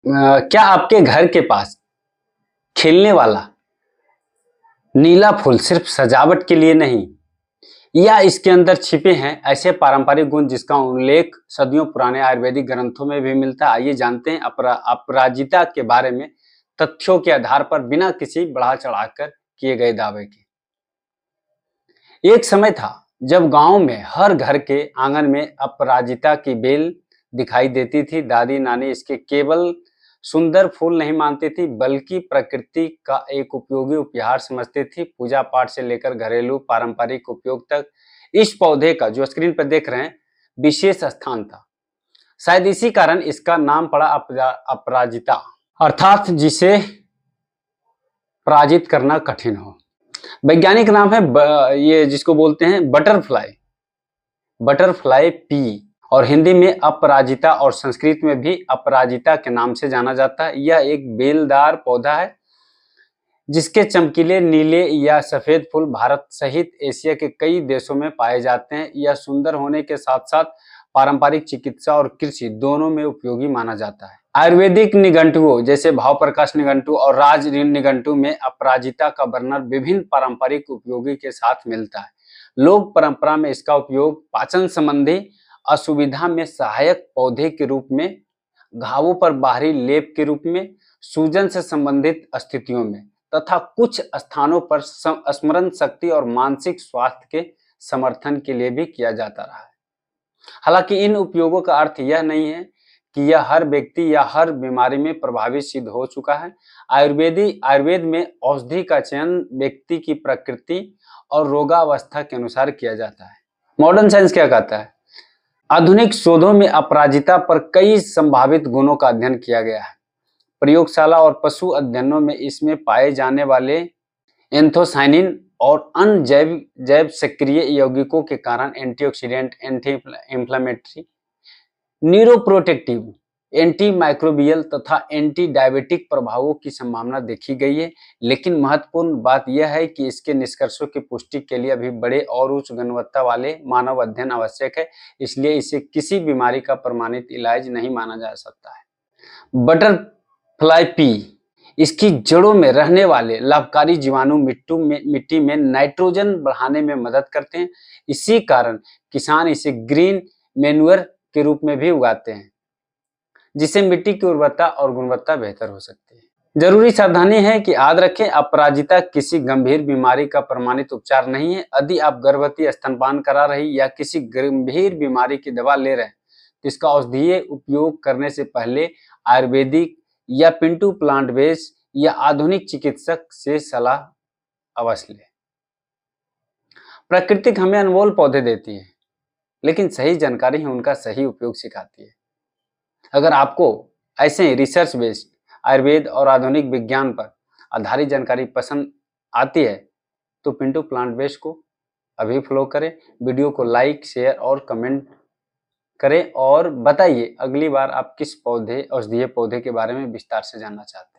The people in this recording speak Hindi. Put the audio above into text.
क्या आपके घर के पास खिलने वाला नीला फूल सिर्फ सजावट के लिए नहीं, या इसके अंदर छिपे हैं ऐसे पारंपरिक गुण जिसका उल्लेख सदियों पुराने आयुर्वेदिक ग्रंथों में भी मिलता है? आइए जानते हैं अपराजिता के बारे में तथ्यों के आधार पर, बिना किसी बढ़ा चढ़ाकर किए गए दावे के। एक समय था जब गांव में हर घर के आंगन में अपराजिता की बेल दिखाई देती थी। दादी नानी इसके केवल सुंदर फूल नहीं मानती थी, बल्कि प्रकृति का एक उपयोगी उपहार समझती थी। पूजा पाठ से लेकर घरेलू पारंपरिक उपयोग तक इस पौधे का, जो स्क्रीन पर देख रहे हैं, विशेष स्थान था। शायद इसी कारण इसका नाम पड़ा अपराजिता, अर्थात जिसे पराजित करना कठिन हो। वैज्ञानिक नाम है ये जिसको बोलते हैं बटरफ्लाई, बटरफ्लाई पी, और हिंदी में अपराजिता और संस्कृत में भी अपराजिता के नाम से जाना जाता है। यह एक बेलदार पौधा है जिसके चमकीले नीले या सफेद फूल भारत सहित एशिया के कई देशों में पाए जाते हैं। यह सुंदर होने के साथ साथ पारंपरिक चिकित्सा और कृषि दोनों में उपयोगी माना जाता है। आयुर्वेदिक निघंटुओं जैसे भाव प्रकाश निघंटु और राज निघंटु में अपराजिता का वर्णन विभिन्न पारंपरिक उपयोगी के साथ मिलता है। लोक परंपरा में इसका उपयोग पाचन संबंधी असुविधा में सहायक पौधे के रूप में, घावों पर बाहरी लेप के रूप में, सूजन से संबंधित स्थितियों में, तथा कुछ स्थानों पर स्मरण शक्ति और मानसिक स्वास्थ्य के समर्थन के लिए भी किया जाता रहा है। हालांकि इन उपयोगों का अर्थ यह नहीं है कि यह हर व्यक्ति या हर बीमारी में प्रभावी सिद्ध हो चुका है। आयुर्वेद में औषधि का चयन व्यक्ति की प्रकृति और रोगावस्था के अनुसार किया जाता है। मॉडर्न साइंस क्या कहता है? आधुनिक शोधों में अपराजिता पर कई संभावित गुणों का अध्ययन किया गया है। प्रयोगशाला और पशु अध्ययनों में इसमें पाए जाने वाले एंथोसाइनिन और अन्य जैव सक्रिय यौगिकों के कारण antioxidant, anti inflammatory, neuroprotective, anti microbial तथा एंटी डायबिटिक प्रभावों की संभावना देखी गई है। लेकिन महत्वपूर्ण बात यह है कि इसके निष्कर्षों की पुष्टि के लिए अभी बड़े और उच्च गुणवत्ता वाले मानव अध्ययन आवश्यक है, इसलिए इसे किसी बीमारी का प्रमाणित इलाज नहीं माना जा सकता है। बटरफ्लाई पी, इसकी जड़ों में रहने वाले लाभकारी जीवाणु मिट्टी में नाइट्रोजन बढ़ाने में मदद करते हैं। इसी कारण किसान इसे ग्रीन मैन्यूअर के रूप में भी उगाते हैं, जिससे मिट्टी की उर्वरता और गुणवत्ता बेहतर हो सकती है। जरूरी सावधानी है कि याद रखें, अपराजिता किसी गंभीर बीमारी का प्रमाणित उपचार नहीं है। यदि आप गर्भवती, स्तनपान करा रही या किसी गंभीर बीमारी की दवा ले रहे हैं तो इसका औषधीय उपयोग करने से पहले आयुर्वेदिक या पिंटू प्लांट बेस्ड या आधुनिक चिकित्सक से सलाह अवश्य लें। प्रकृति हमें अनमोल पौधे देती है, लेकिन सही जानकारी ही उनका सही उपयोग सिखाती है। अगर आपको ऐसे ही रिसर्च बेस्ड आयुर्वेद और आधुनिक विज्ञान पर आधारित जानकारी पसंद आती है तो पिंटू प्लांट बेस्ड को अभी फॉलो करें। वीडियो को लाइक, शेयर और कमेंट करें और बताइए अगली बार आप किस औषधीय पौधे के बारे में विस्तार से जानना चाहते हैं।